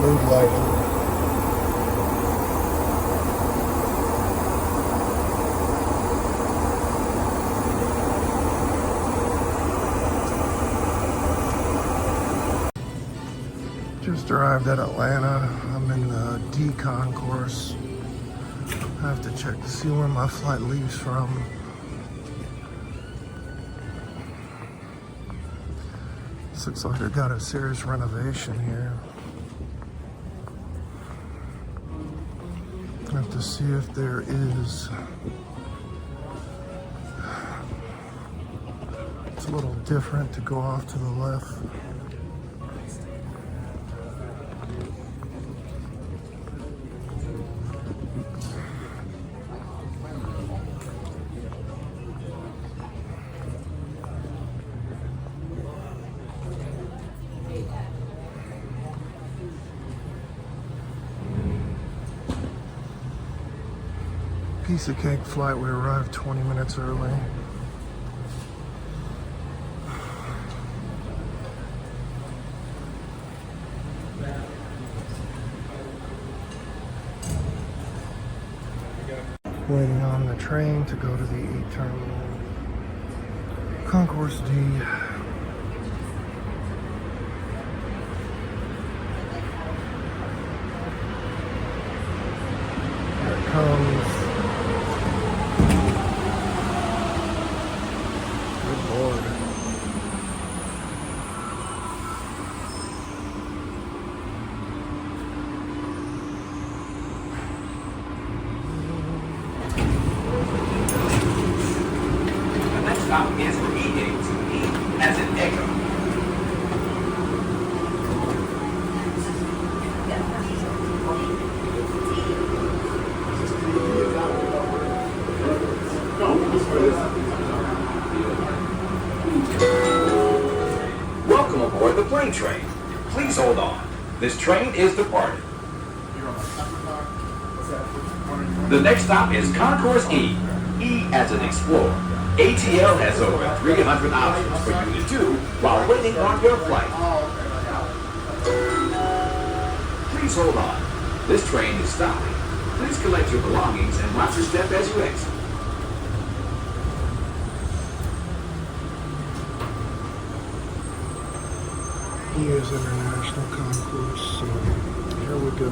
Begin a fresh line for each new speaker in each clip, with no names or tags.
Mood lighting. Just arrived at Atlanta. I'm in the D concourse. I have to check to see where my flight leaves from. This looks like they got a serious renovation here. I have to see if there is. It's a little different to go off to the left. Piece of cake flight. We arrived 20 minutes early. Waiting on the train to go to the E terminal. Concourse D. Here it comes.
Stop is for E-gates. E as in echo. Welcome aboard the plane train. Please hold on. This train is departing. The next stop is Concourse E. E as in Explorer. ATL has over 300 options for you to do while waiting on your flight. Please hold on. This train is stopping. Please collect your belongings and watch your step as you exit.
Here's International Concourse, so here we go.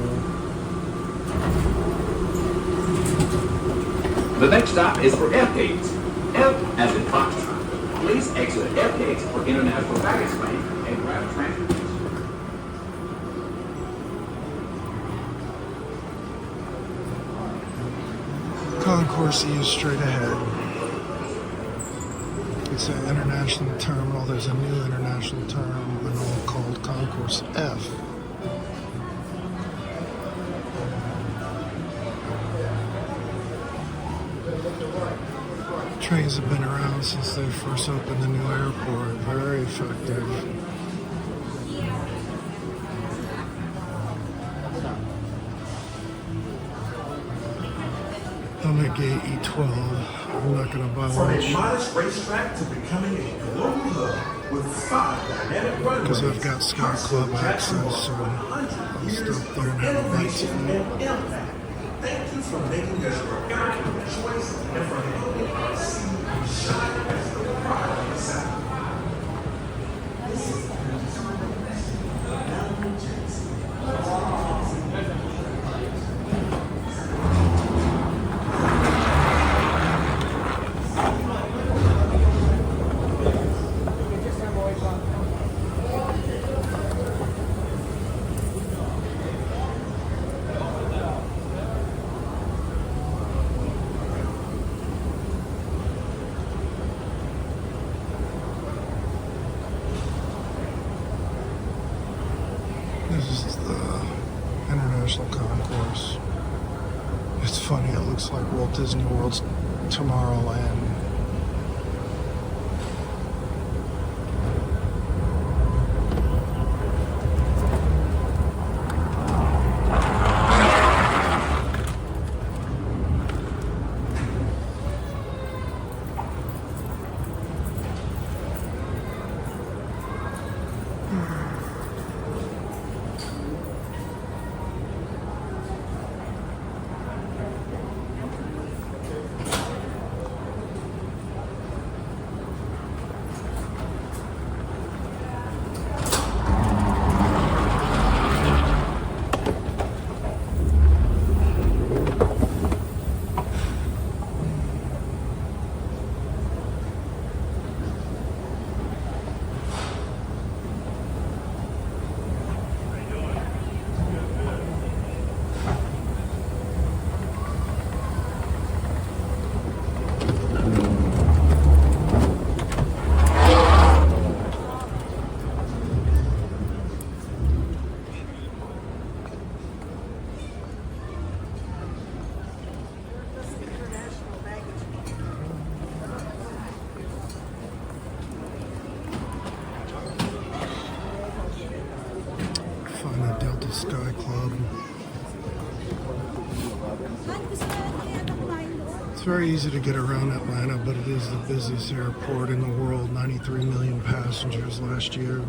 The next stop is for F gates. F as in Foxtrot. Please exit at F gates for international baggage claim and grab transportation.
Concourse E is straight ahead. It's an international terminal. There's a new international terminal called Concourse F. Trains have been around since they first opened the new airport. Very effective. I'm at gate E12. I'm not going to buy
From a
lunch
modest racetrack to becoming a global hub with 5 dynamic runways.
because I've got Sky Club access, so I'll stop there and have a bite to eat.
Impact. Thank you for making us your airline choice and for helping us see you shine as the pride of the South.
This is the International Concourse. It's funny, it looks like Walt Disney World's Tomorrowland. in the Delta Sky Club. It's very easy to get around Atlanta, but it is the busiest airport in the world. 93 million passengers last year.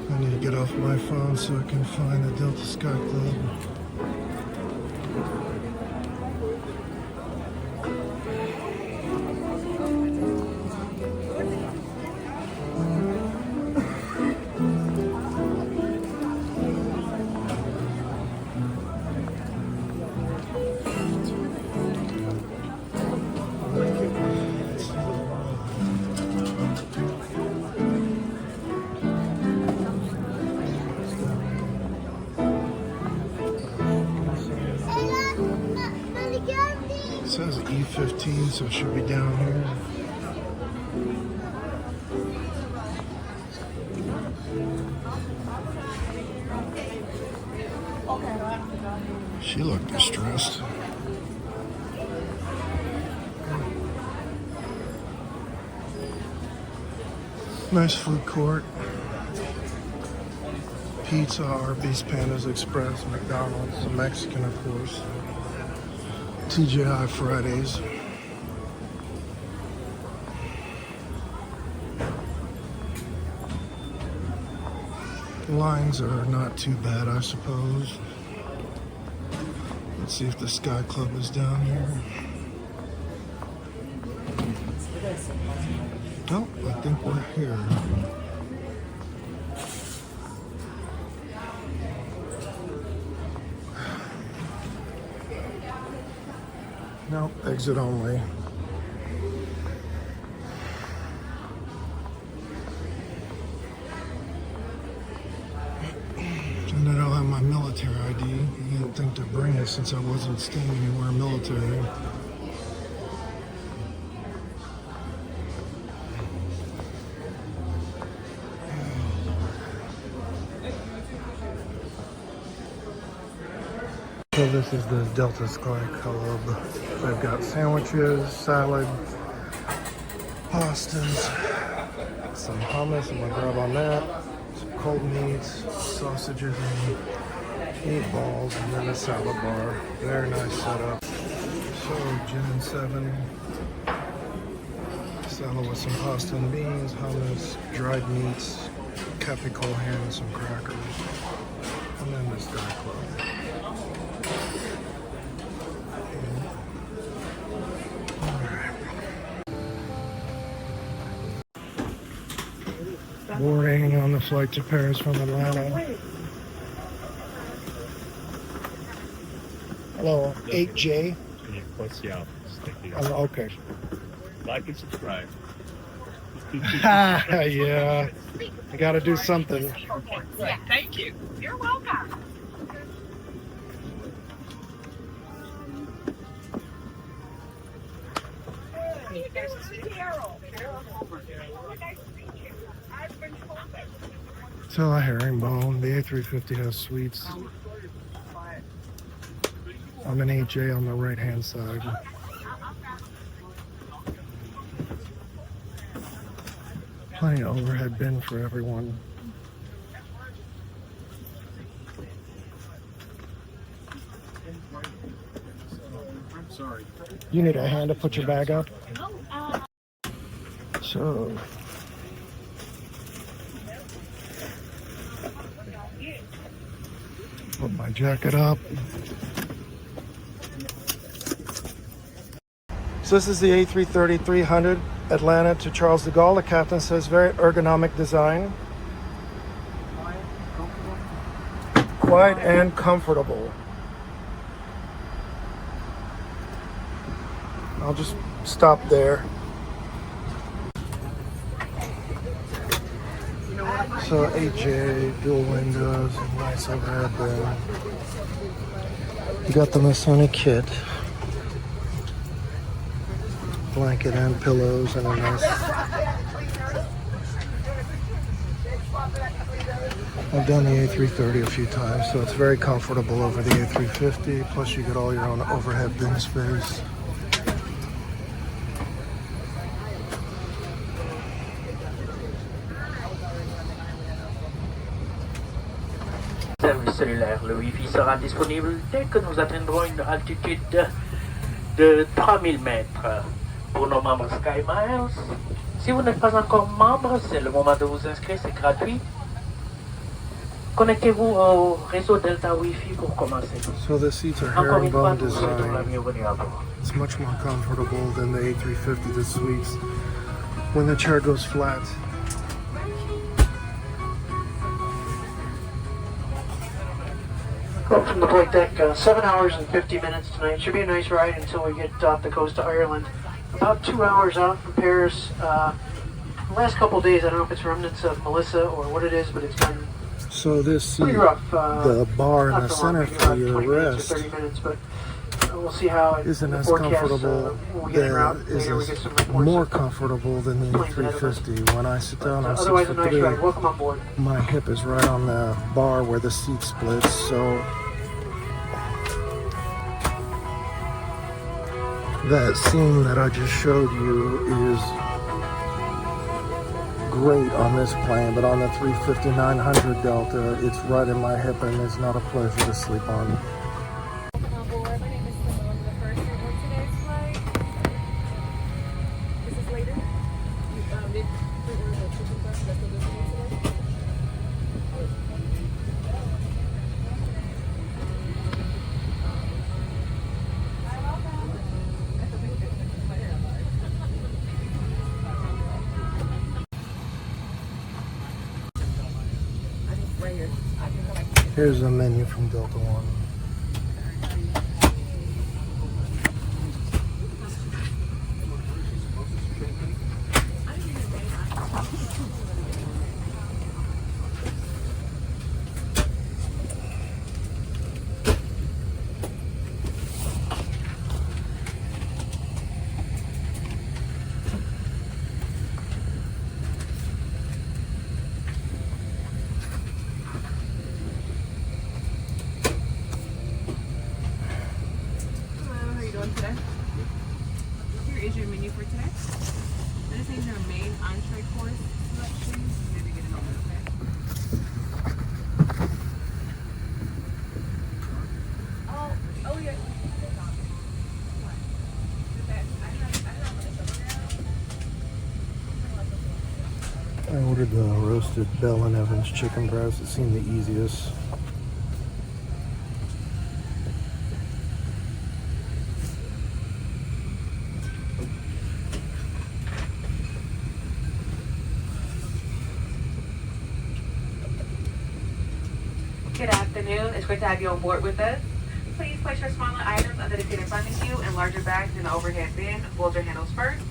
I need to get off my phone so I can find the Delta Sky Club. It says E15, so it should be down here. She looked distressed. Nice food court. Pizza, Arby's, Pandas Express, McDonald's, Mexican, of course. TGI Fridays. The lines are not too bad, I suppose. Let's see if the Sky Club is down here. Oh, I think we're here. Nope, exit only. And I don't have my military ID. I didn't think to bring it since I wasn't staying anywhere military. So this is the Delta Sky Club. They've got sandwiches, salad, pastas, some hummus, I'm gonna grab on that, some cold meats, sausages and meatballs, and then a salad bar. Very nice setup. So Gen 7, salad with some pasta and beans, hummus, dried meats, capicola ham, and some crackers, and then the Sky Club. Boarding on the flight to Paris from Atlanta. Hello, 8J.
Can you close you out?
Oh, okay.
Like and subscribe.
Yeah, I got to do something.
Yeah, thank you. You're welcome. Hey, this is Carol. Nice to meet you. I've been told that.
So a herringbone. The A350 has suites. I'm an 8J on the right hand side. Plenty of overhead bin for everyone.
Sorry.
You need a hand to put your bag up? So, put my jacket up. So this is the A330-300 Atlanta to Charles de Gaulle. The captain says very ergonomic design. Quiet and comfortable. I'll just stop there. So 8J, dual windows, nice overhead bin. You got the Masonic kit. Blanket and pillows and a nice... I've done the A330 a few times, so it's very comfortable over the A350. Plus you get all your own overhead bin space.
Service cellulaire, le Wi-Fi sera disponible dès que nous atteindrons une altitude de 3000 mètres. Pour nos membres Sky Miles, si vous n'êtes pas encore membre, c'est le moment de vous inscrire, c'est gratuit. Connectez-vous au réseau Delta Wi-Fi pour commencer.
So the seats are
Encore une fois,
herringbone
nous souhaitons la
design.
bienvenue à bord.
It's much more comfortable than the A350 that sweeps when the chair goes flat.
Well, from the flight deck, 7 hours and 50 minutes tonight. Should be a nice ride until we get off the coast of Ireland. About 2 hours out from Paris. The last couple of days, I don't know if it's remnants of Melissa or what it is, but it's been
So this seat,
pretty rough.
the bar in
Not
the
for long,
center
maybe
for
about
your
20 minutes
rest
or 30 minutes, but we'll see how it
isn't
the
as
forecast,
comfortable,
when we get en route. Later we get some reports.
more comfortable than the
Planes ahead of us.
A350. When I sit down on
Otherwise, a nice ride.
643,
Welcome on board.
my hip is right on the bar where the seat splits, so that scene that I just showed you is great on this plane, but on the 350-900 Delta, it's right in my hip and it's not a pleasure to sleep on.
Welcome on board. My name is Simone, the first year on today's flight. Is this later? Did pre-order the chicken breast that's delivering today?
Here's a menu from Delta One.
Hello, how are you doing today? Here is your menu for today. This is your main entree course selection. Maybe get it over, okay? Oh yeah.
I ordered the roasted Bell and Evans chicken breast. It seemed the easiest.
Good afternoon. It's great to have you on board with us. Please place your smaller items under the seat in front of you and larger bags in the overhead bin. Hold your handles first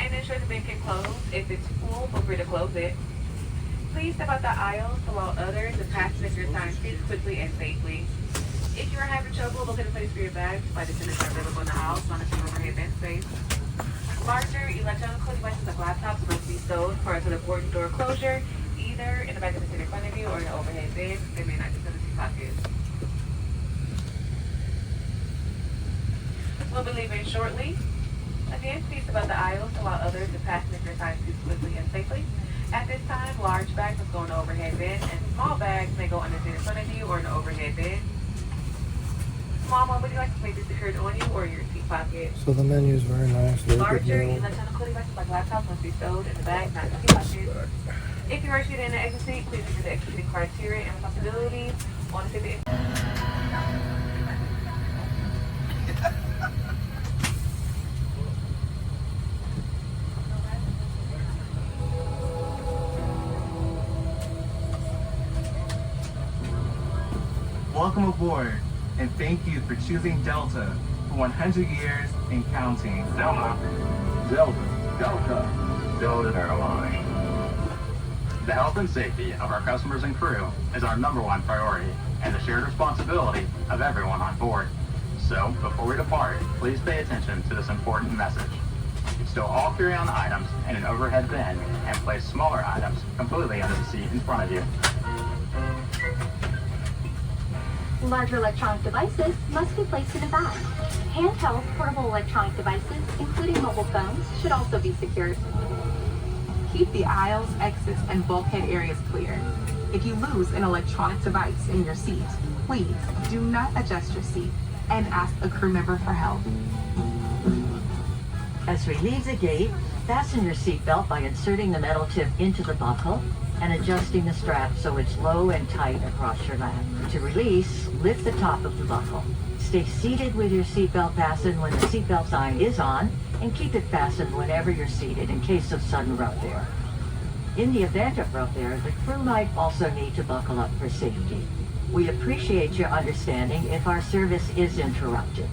and ensure the bin can close. If it's full, feel free to close it. Please step out the aisles to allow others to passengers your assigned seats quickly and safely. If you are having trouble locating a place for your bags, flight attendants are available in the aisles on the overhead bin space. Larger electronic devices like laptops must be stowed prior to the boarding door closure, either in the back of the seat in front of you or in the overhead bin. They may not be in the seat pockets. We'll be leaving shortly. Again, please step out the aisles to allow others to passenger your assigned seats quickly and safely. At this time, large bags must go in the overhead bin, and small bags may go under the seat in front of you or in the overhead bin. Small one, would you like to place it secured on you or your seat pocket?
So the menu is very nice. Very good
Larger
meal.
electronic devices like laptops must be stowed in the bag, not in the seat pocket. If you are seated in the exit seat, please review the exit seat criteria and responsibilities on the seat.
Welcome aboard, and thank you for choosing Delta for 100 years and counting.
Delta Airlines.
The health and safety of our customers and crew is our #1 priority and the shared responsibility of everyone on board. So, before we depart, please pay attention to this important message. Stow all carry-on items in an overhead bin and place smaller items completely under the seat in front of you.
Larger electronic devices must be placed in a bag. Handheld portable electronic devices, including mobile phones, should also be secured.
Keep the aisles, exits, and bulkhead areas clear. If you lose an electronic device in your seat, please do not adjust your seat and ask a crew member for help.
As we leave the gate, fasten your seatbelt by inserting the metal tip into the buckle and adjusting the strap so it's low and tight across your lap. To release, lift the top of the buckle. Stay seated with your seatbelt fastened when the seatbelt sign is on, and keep it fastened whenever you're seated in case of sudden rough air. In the event of rough air, the crew might also need to buckle up for safety. We appreciate your understanding if our service is interrupted.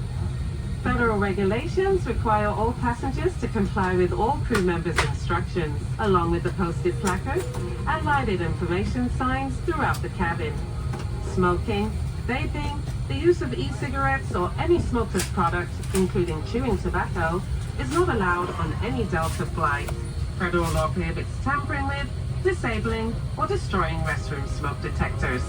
Federal regulations require all passengers to comply with all crew members' instructions, along with the posted placards and lighted information signs throughout the cabin. Smoking, vaping, the use of e-cigarettes or any smokeless product, including chewing tobacco, is not allowed on any Delta flight. Federal law prohibits tampering with, disabling, or destroying restroom smoke detectors.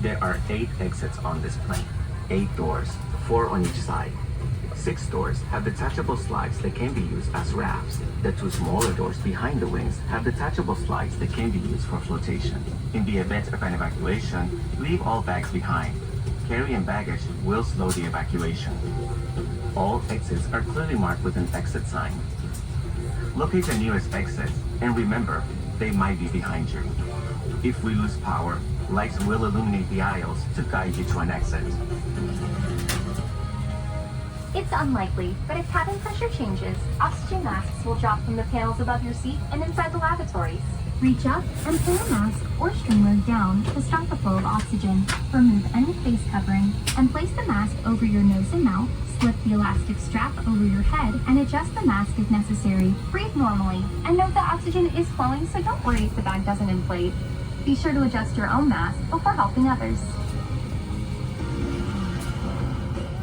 There are 8 exits on this plane. 8 doors, 4 on each side. 6 doors have detachable slides that can be used as rafts. The 2 smaller doors behind the wings have detachable slides that can be used for flotation. In the event of an evacuation, leave all bags behind. Carry-in baggage will slow the evacuation. All exits are clearly marked with an exit sign. Locate the nearest exit, and remember, they might be behind you. If we lose power, lights will illuminate the aisles to guide you to an exit.
It's unlikely, but if cabin pressure changes, oxygen masks will drop from the panels above your seat and inside the lavatories. Reach up and pull a mask or streamer down to start the flow of oxygen. Remove any face covering and place the mask over your nose and mouth. Slip the elastic strap over your head and adjust the mask if necessary. Breathe normally and note that oxygen is flowing, so don't worry if the bag doesn't inflate. Be sure to adjust your own mask before helping others.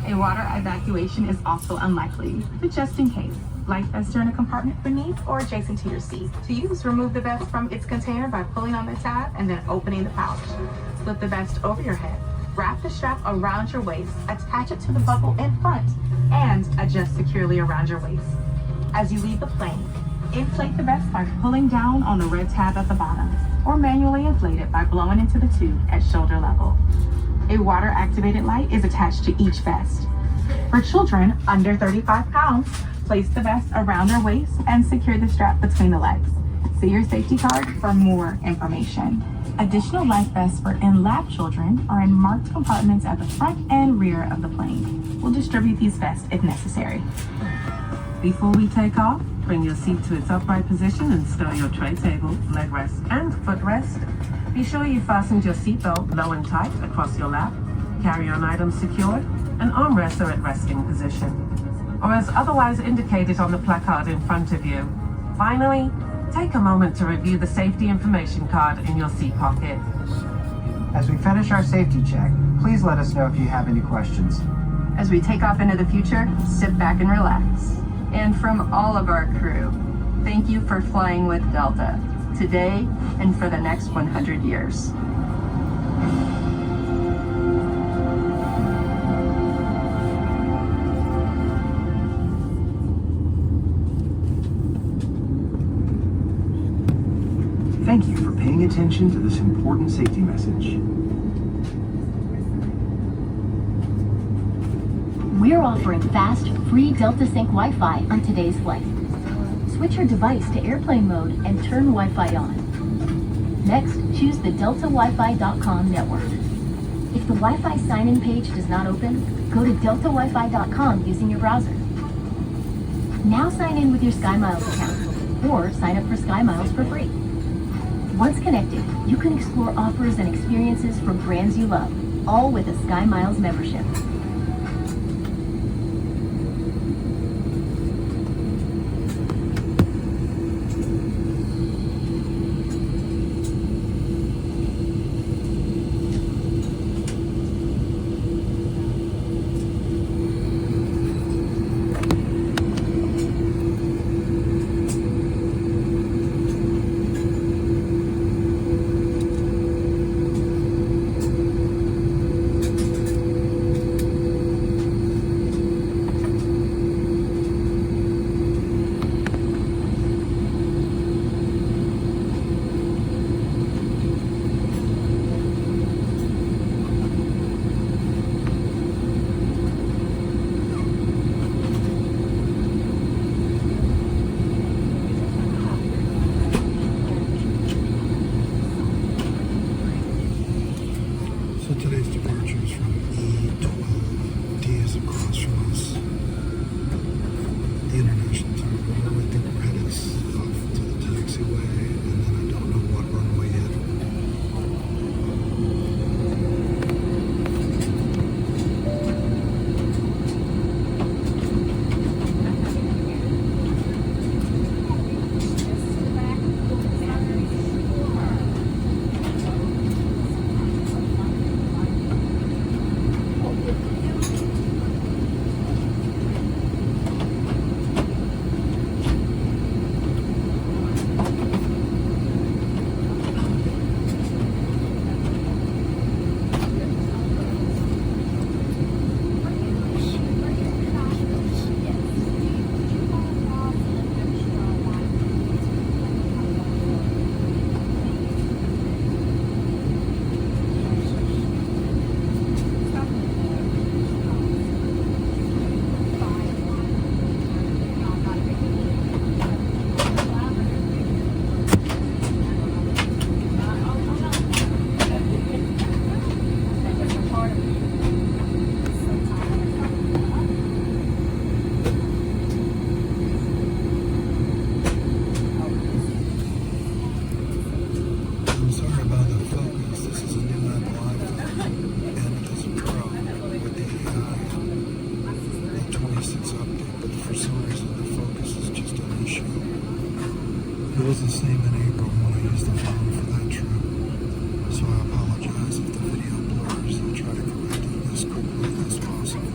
A water evacuation is also unlikely, but just in case. Life vests are in a compartment beneath or adjacent to your seat. To use, remove the vest from its container by pulling on the tab and then opening the pouch. Slip the vest over your head. Wrap the strap around your waist, attach it to the buckle in front, and adjust securely around your waist. As you leave the plane, inflate the vest by pulling down on the red tab at the bottom, or manually inflate it by blowing into the tube at shoulder level. A water-activated light is attached to each vest. For children under 35 pounds, place the vest around their waist and secure the strap between the legs. See your safety card for more information. Additional life vests for in-lab children are in marked compartments at the front and rear of the plane. We'll distribute these vests if necessary. Before we take off, bring your seat to its upright position and stow your tray table, leg rest, and footrest. Be sure you fastened your seatbelt low and tight across your lap, carry-on items secured, and armrests are at resting position, or as otherwise indicated on the placard in front of you. Finally, take a moment to review the safety information card in your seat pocket.
As we finish our safety check, please let us know if you have any questions.
As we take off into the future, sit back and relax. And from all of our crew, thank you for flying with Delta, today and for the next 100 years.
Thank you for paying attention to this important safety message.
We're offering fast, free Delta Sync Wi-Fi on today's flight. Switch your device to airplane mode and turn Wi-Fi on. Next, choose the deltawifi.com network. If the Wi-Fi sign-in page does not open, go to deltawifi.com using your browser. Now sign in with your SkyMiles account, or sign up for SkyMiles for free. Once connected, you can explore offers and experiences from brands you love, all with a SkyMiles membership.
So today's departure is from E12. D is across from us. The international terminal. I think we're headed off to the taxiway, and then I don't know what runway yet. It was the same in April when I used the phone for that trip, so I apologize if the video blurs. I'll try to correct it as quickly as possible.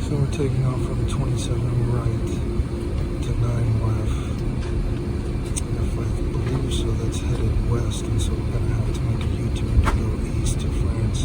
So we're taking off from 27 right to 9 left. If I believe so, that's headed west, and so we're going to have to make a U-turn to go east to France.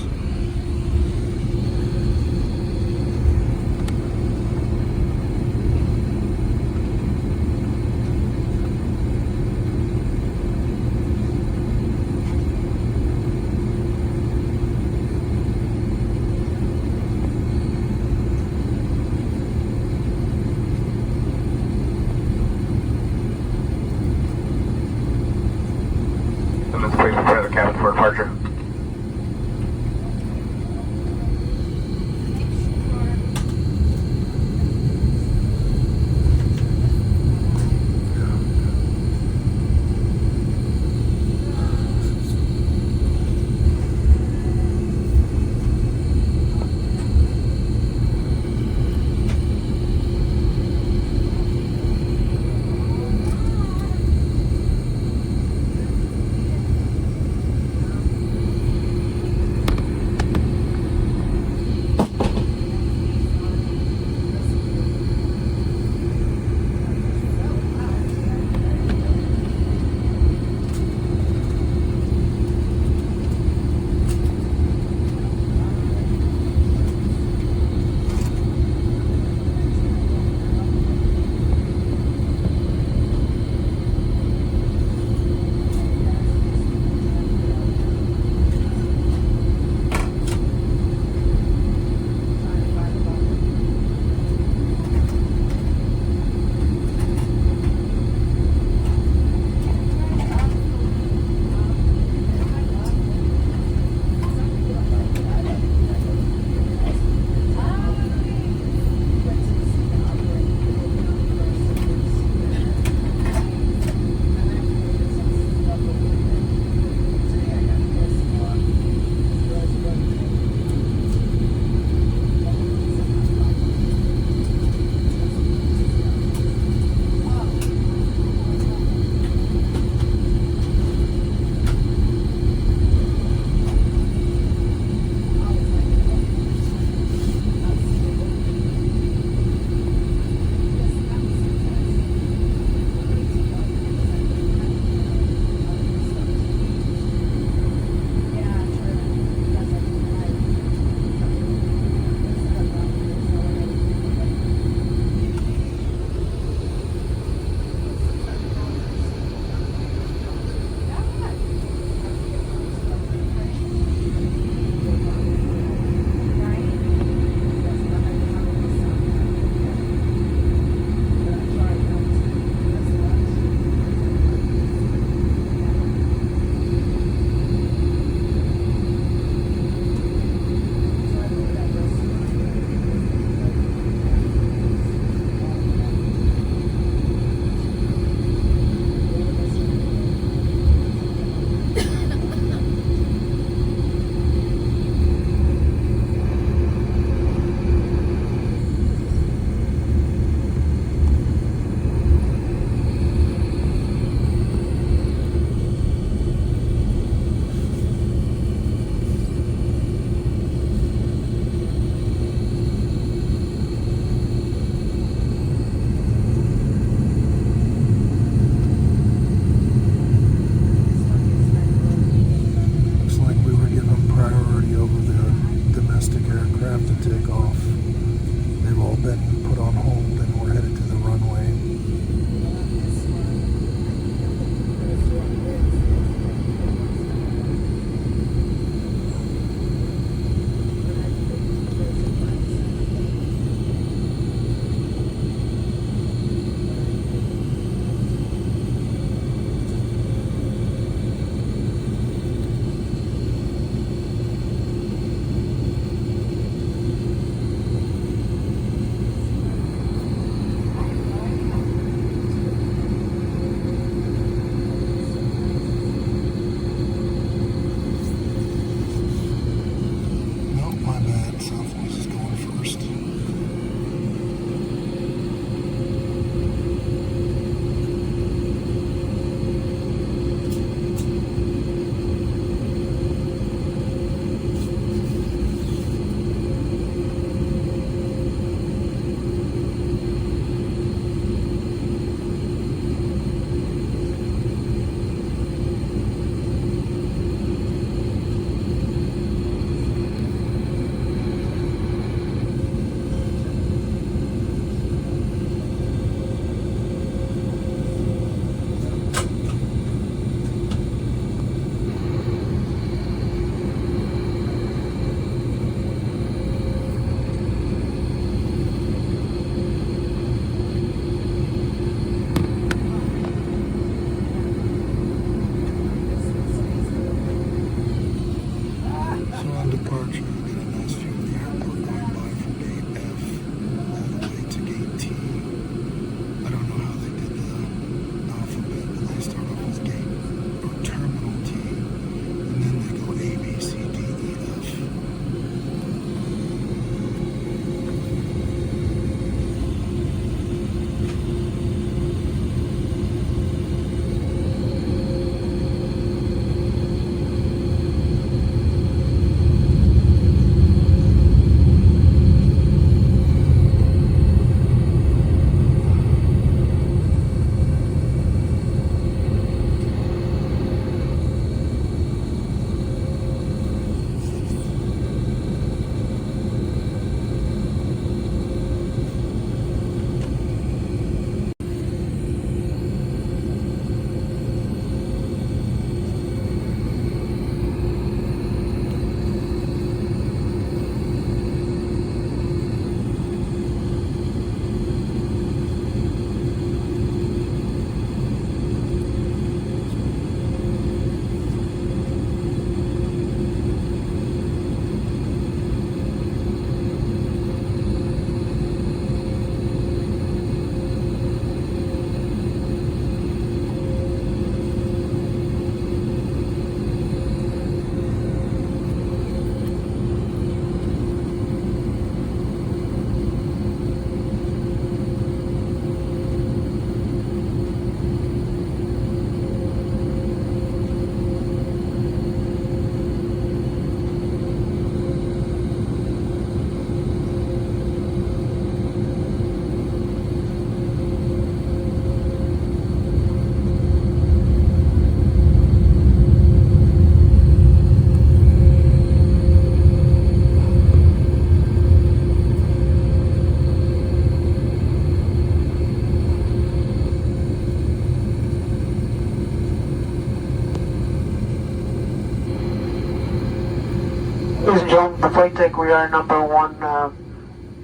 flight deck, we are number one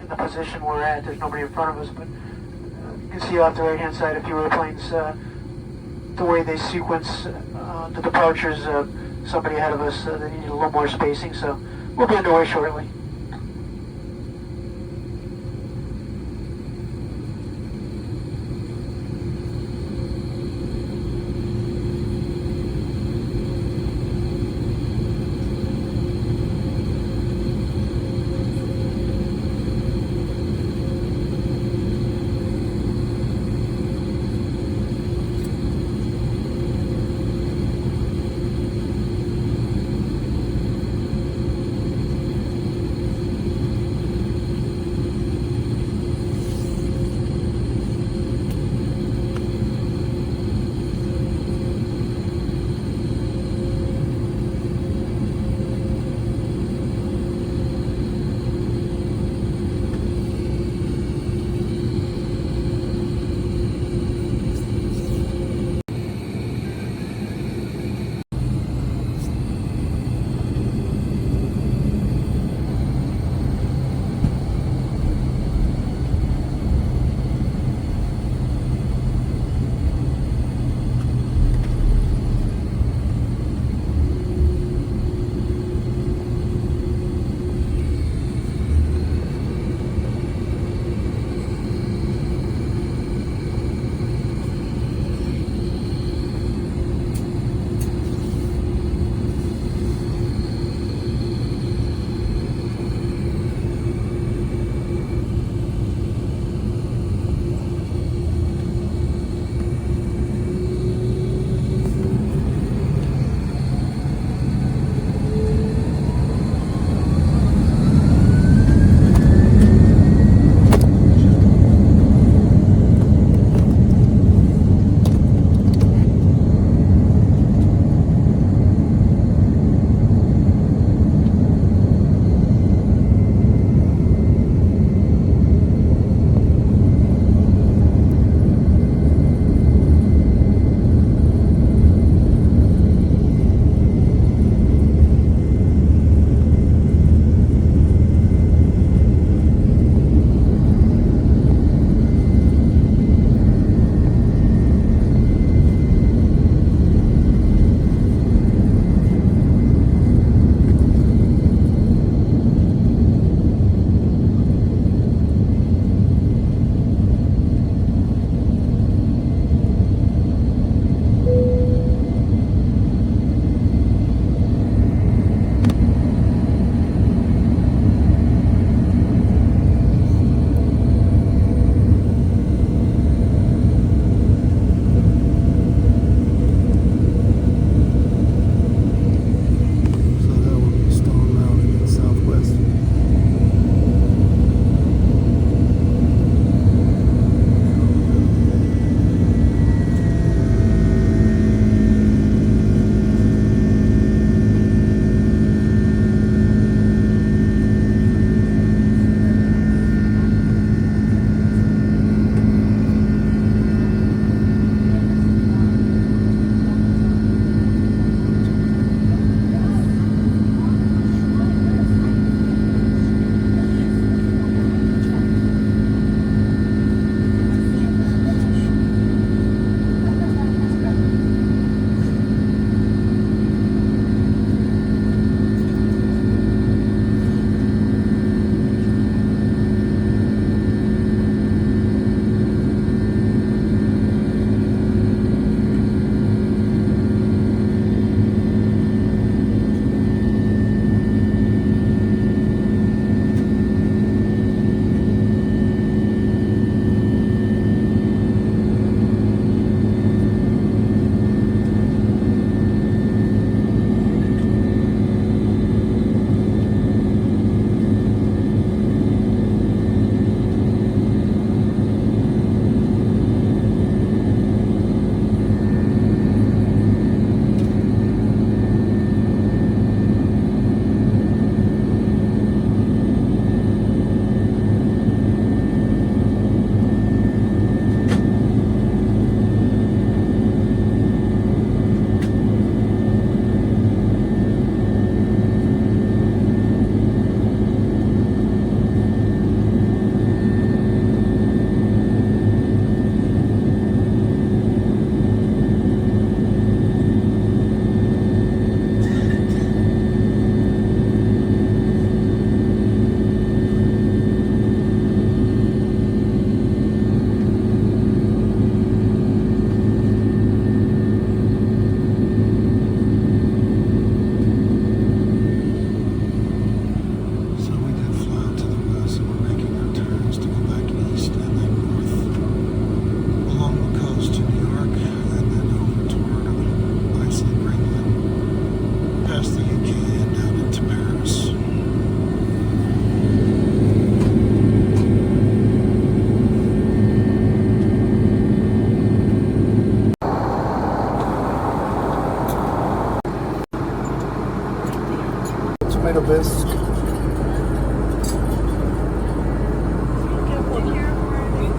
in the position we're at. There's nobody in front of us, but you can see off the right-hand side a few airplanes, the way they sequence the departures, somebody ahead of us, they need a little more spacing, so we'll be underway shortly.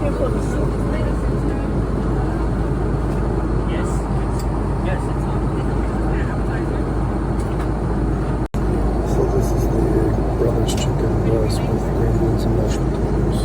So this is the Brothers Chicken Breast with green beans and mashed potatoes.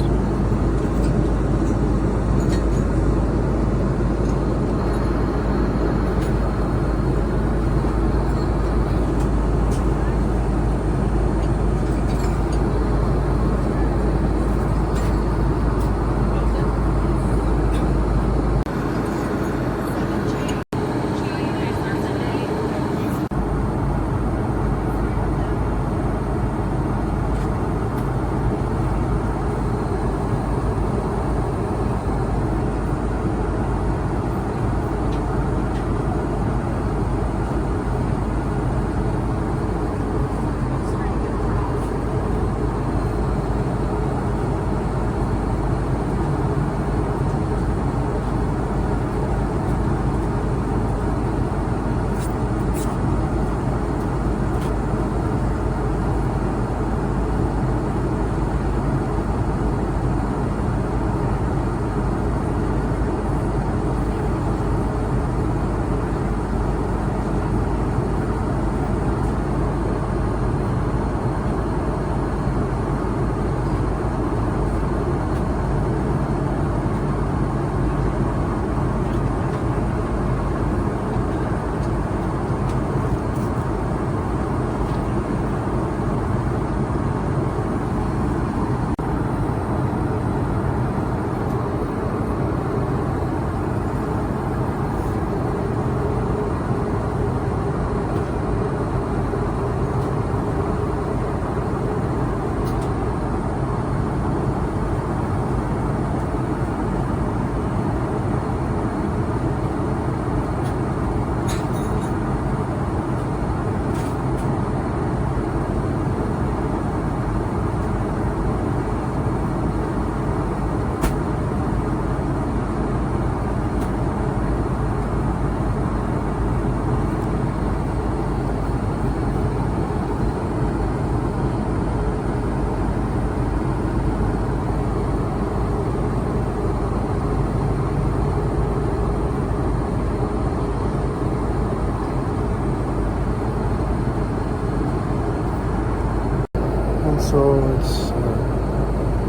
So it's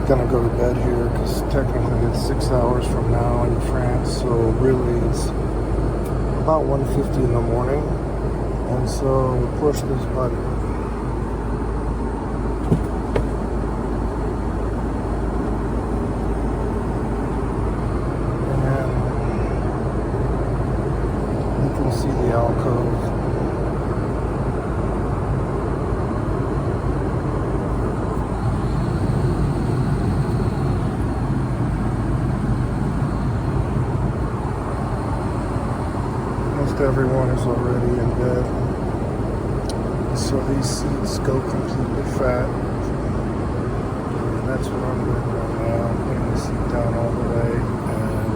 gonna go to bed here because technically it's 6 hours from now in France. So really it's about 1:50 in the morning, and so we push this button. And you can see the alcove. Everyone is already in bed, so these seats go completely fat, and that's what I'm doing right now. I'm putting the seat down all the way, and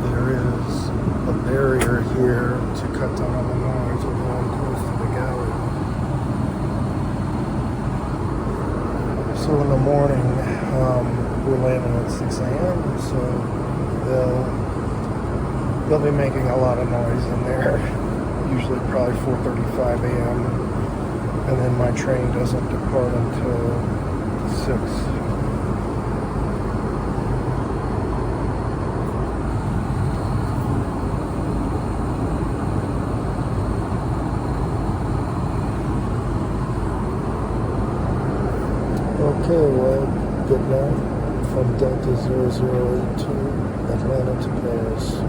there is a barrier here to cut down on the noise. We're going close to the galley. So in the morning, we're landing at 6 a.m., so they'll be making a lot of noise in there, usually probably 4:35 a.m. And then my train doesn't depart until 6. Okay, well, good night from Delta 0082, Atlanta to Paris.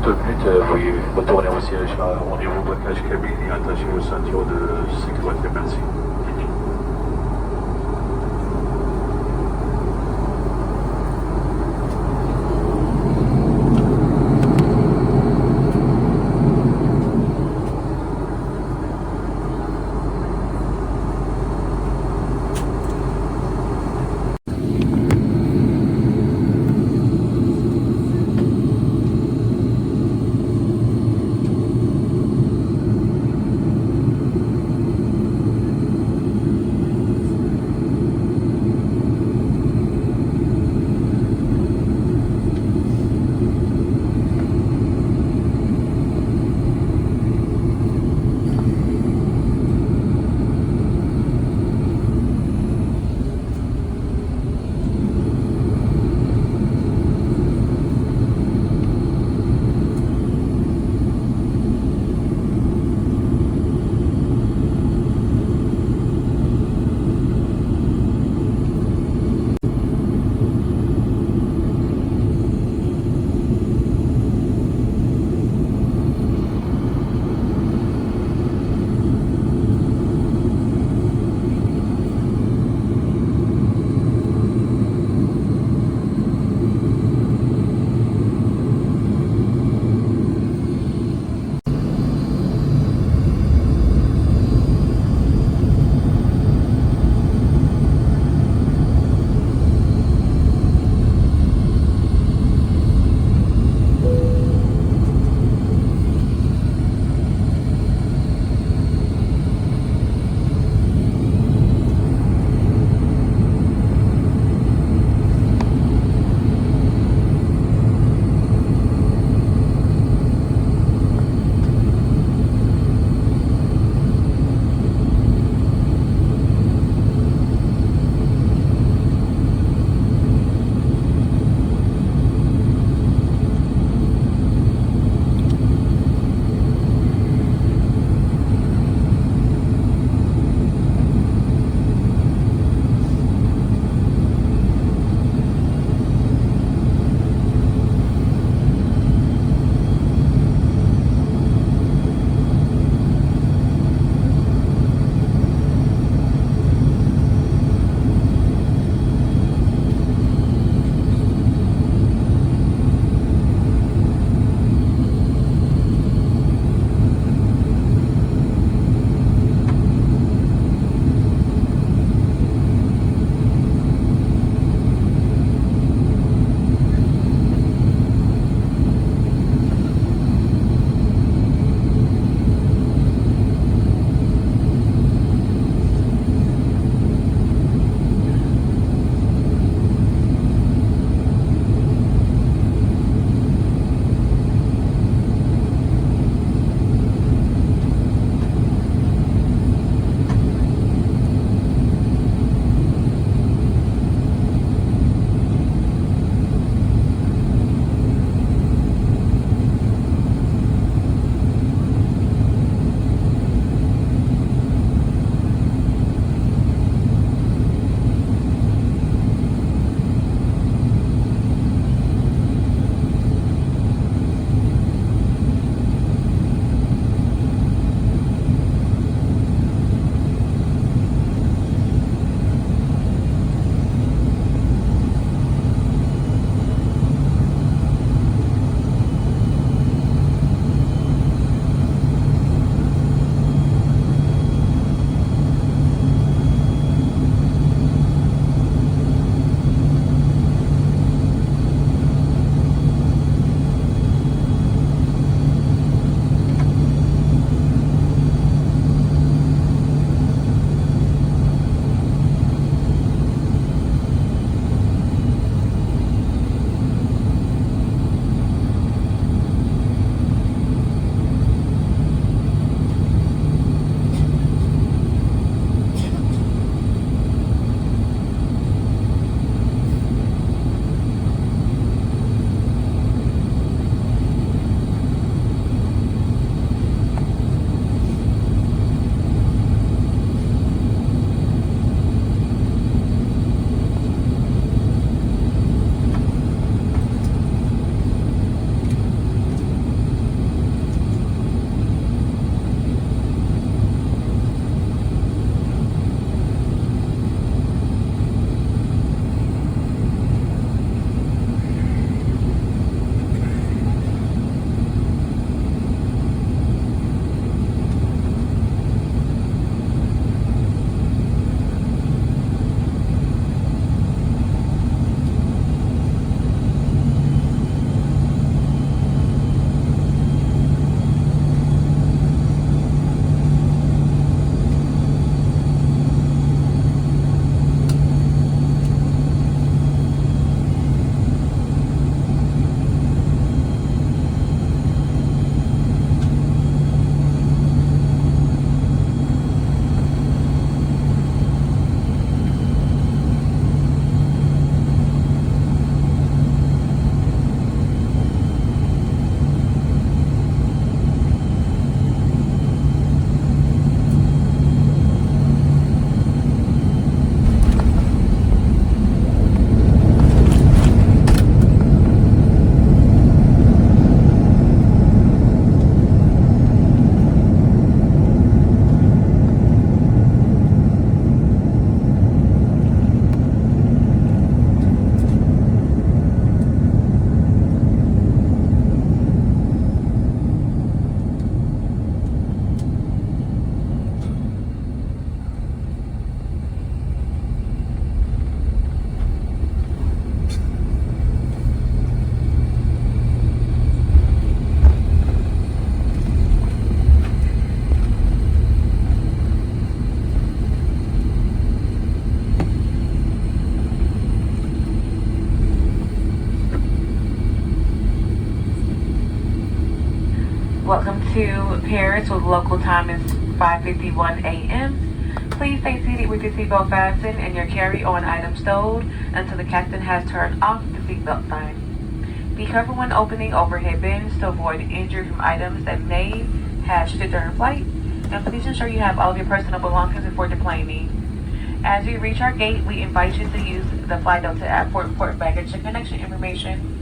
2 minutes, veuillez retourner au siège. Rendez-vous au blocage cabine et attachez vos ceintures de sécurité. Merci.
Welcome to Paris, with local time is 5:51 a.m. Please stay seated with your seatbelt fastened and your carry-on items stowed until the captain has turned off the seatbelt sign. Be careful when opening overhead bins to avoid injury from items that may have shifted during flight, and please ensure you have all of your personal belongings before deplaning. As you reach our gate, we invite you to use the Fly Delta app for important baggage and connection information.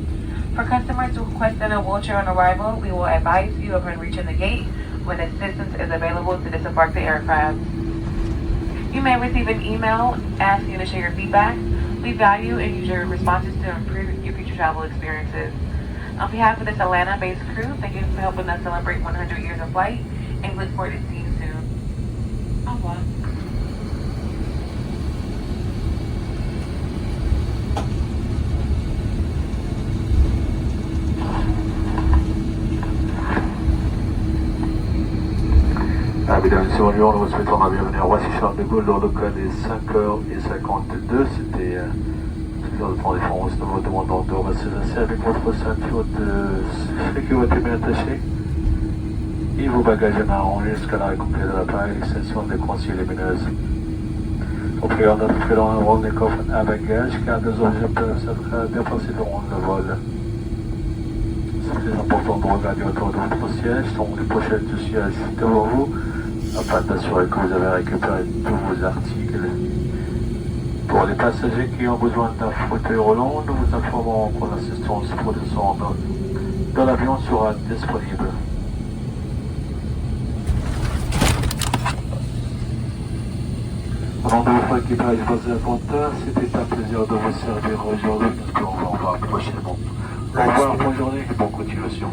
For customers requesting a wheelchair on arrival, we will advise you upon reaching the gate when assistance is available to disembark the aircraft. You may receive an email asking you to share your feedback. We value and use your responses to improve your future travel experiences. On behalf of this Atlanta-based crew, thank you for helping us celebrate 100 years of flight, and we look forward to seeing you soon. Au revoir.
Mesdames et messieurs, bonjour, nous vous souhaitons la bienvenue à Roissy-Charles de Gaulle. L'heure locale est 5h52. C'était l'heure de prendre des France. Nous vous demandons de rester assis avec votre ceinture de sécurité bien attachée et vos bagages à arranger jusqu'à l'arrêt complet de l'appareil, l'extension des consignes lumineuses. Nous prions notre prudent à rendre les coffres à bagages car des objets peuvent s'être déplacés durant le vol. C'est très important de regarder autour de votre siège, donc les pochettes du siège devant vous, afin d'assurer que vous avez récupéré tous vos articles. Pour les passagers qui ont besoin d'un fauteuil roulant, nous vous informerons que l'assistance pour descendre dans l'avion sera disponible. Au nom de votre équipage et vos inventaires, c'était un plaisir de vous servir aujourd'hui. Nous espérons vous revoir prochainement. Au revoir, bonne journée et bonne continuation.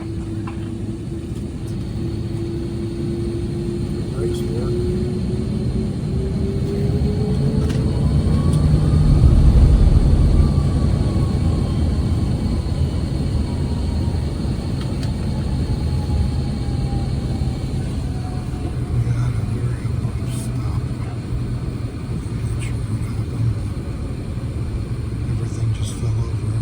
Everything just fell over.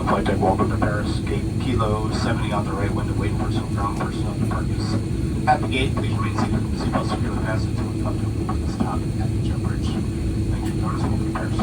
flight deck, welcome to Paris. Gate Kilo 70 on the right window, waiting for some ground personnel to park us at the gate. Please remain seatbelt securely fastened until we come to a complete stop at the jet bridge. Thanks for joining us. Welcome to Paris.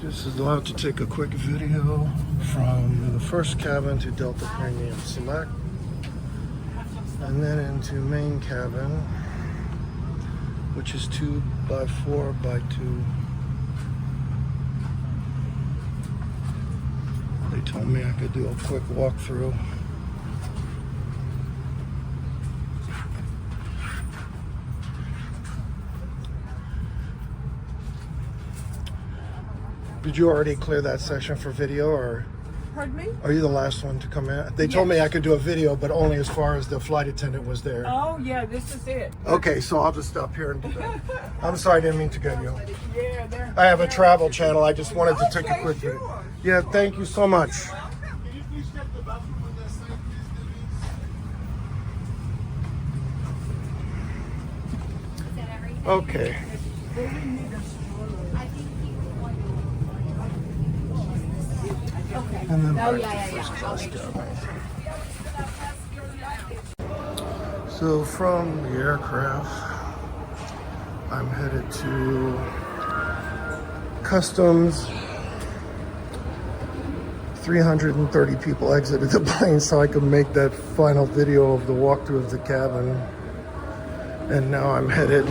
Just allowed to take a quick video from the first cabin to Delta Premium Select, and then into main cabin, which is 2x4x2. They told me I could do a quick walkthrough. Did you already clear that section for video, or
Pardon me?
are you the last one to come in? They told me I could do a video, but only as far as the flight attendant was there.
Oh, yeah, this is it.
Okay, so I'll just stop here and do that. I'm sorry, I didn't mean to get you.
Yeah, they're...
I have a travel channel. I just wanted to take a quick video. Yeah, thank you so much. Okay. And then back to first class cabin. So from the aircraft, I'm headed to customs. 330 people exited the plane so I could make that final video of the walkthrough of the cabin. And now I'm headed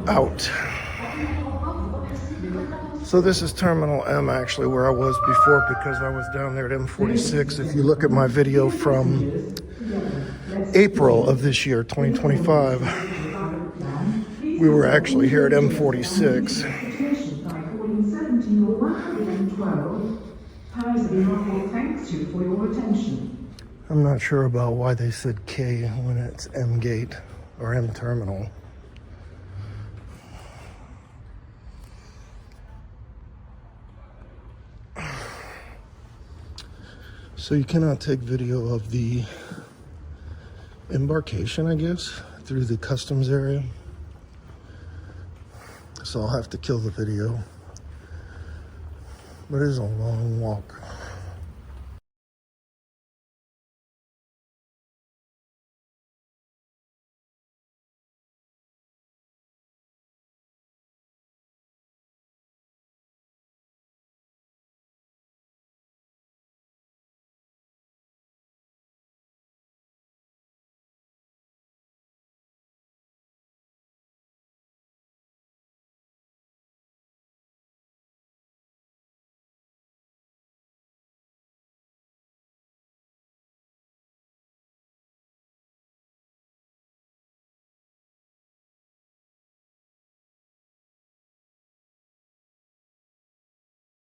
out. So this is Terminal M, actually, where I was before, because I was down there at M46. If you look at my video from April of this year, 2025, we were actually here at M46. I'm not sure about why they said K when it's M gate or M terminal. So you cannot take video of the embarkation, I guess, through the customs area. So I'll have to kill the video. But it is a long walk.